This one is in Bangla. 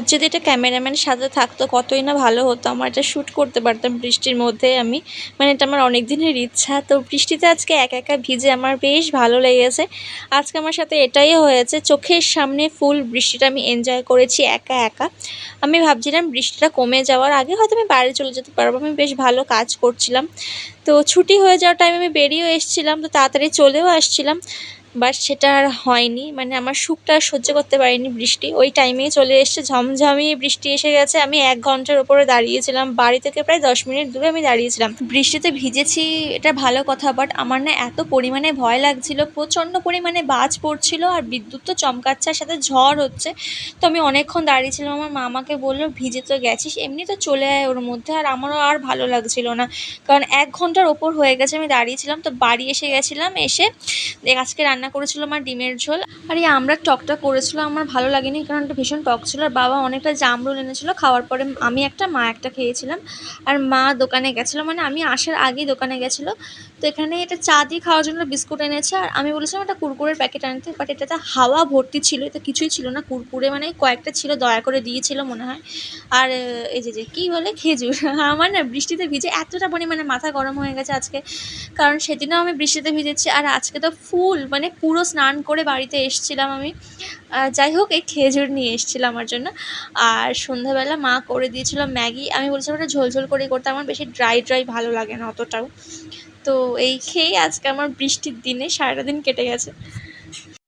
আজ যদি এটা ক্যামেরাম্যানের সাথে থাকতো কতই না ভালো হতো, আমার এটা শ্যুট করতে পারতাম বৃষ্টির মধ্যে আমি, মানে এটা আমার অনেক দিনের ইচ্ছা। তো বৃষ্টিতে আজকে একা একা ভিজে আমার বেশ ভালো লেগেছে। আজকে আমার সাথে এটাই হয়েছে, চোখের সামনে ফুল বৃষ্টিটা আমি এনজয় করেছি একা একা। আমি ভাবছিলাম বৃষ্টিটা কমে যাওয়ার আগে হয়তো আমি বাড়ি চলে যেতে পারবো, আমি বেশ ভালো কাজ করছিলাম। তো ছুটি হয়ে যাওয়ার টাইমে আমি বেরিয়েও এসেছিলাম, তো তাড়াতাড়ি চলেও আসছিলাম, বাট সেটা আর হয়নি। মানে আমার সুখটা আর সহ্য করতে পারিনি বৃষ্টি, ওই টাইমেই চলে এসছে, ঝমঝমিয়ে বৃষ্টি এসে গেছে। আমি 1 ঘন্টার ওপরে দাঁড়িয়েছিলাম, বাড়ি থেকে প্রায় 10 মিনিট দূরে আমি দাঁড়িয়েছিলাম। বৃষ্টিতে ভিজেছি এটা ভালো কথা, বাট আমার না এত পরিমাণে ভয় লাগছিল, প্রচণ্ড পরিমাণে বাজ পড়ছিল আর বিদ্যুৎ তো চমকাচ্ছে, আর সাথে ঝড় হচ্ছে। তো আমি অনেকক্ষণ দাঁড়িয়েছিলাম, আমার মা আমাকে বললো ভিজে তো গেছিস, এমনি তো চলে আয় ওর মধ্যে। আর আমারও আর ভালো লাগছিল না, কারণ 1 ঘন্টার ওপর হয়ে গেছে আমি দাঁড়িয়েছিলাম। তো বাড়ি এসে গেছিলাম, এসে আজকে রান্না করেছিল আমার ডিমের ঝোল, আর এই আমরা টকটা করেছিল, আমার ভালো লাগেনি কারণ এটা ভীষণ টক ছিল। আর বাবা অনেকটা জামরুল এনেছিল, খাওয়ার পরে আমি একটা, মা একটা খেয়েছিলাম। আর মা দোকানে গেছিলো, মানে আমি আসার আগেই দোকানে গেছিলো। তো এখানে এটা চা দিয়ে খাওয়ার জন্য বিস্কুট এনেছে, আর আমি বলেছিলাম একটা কুরকুরের প্যাকেট আনতে, বাট এটাতে হাওয়া ভর্তি ছিল, এটা কিছুই ছিল না কুরকুরে, মানে কয়েকটা ছিল, দয়া করে দিয়েছিল মনে হয়। আর এই যে কী বলে খেজুর আমার না বৃষ্টিতে ভিজে এতটা পরিমাণে মাথা গরম হয়ে গেছে আজকে, কারণ সেদিনও আমি বৃষ্টিতে ভিজেছি, আর আজকে তো ফুল মানে পুরো স্নান করে বাড়িতে এসেছিলাম আমি। যাই হোক, এই খেজুর নিয়ে এসেছিলাম আমার জন্য। আর সন্ধ্যাবেলা মা করে দিয়েছিল ম্যাগি, আমি বলছিলাম ওটা ঝোল করেই করতে, আমার বেশি ড্রাই ভালো লাগে না অতটাও। তো এই খেয়েই আজকে আমার বৃষ্টির দিনে সারাটা দিন কেটে গেছে।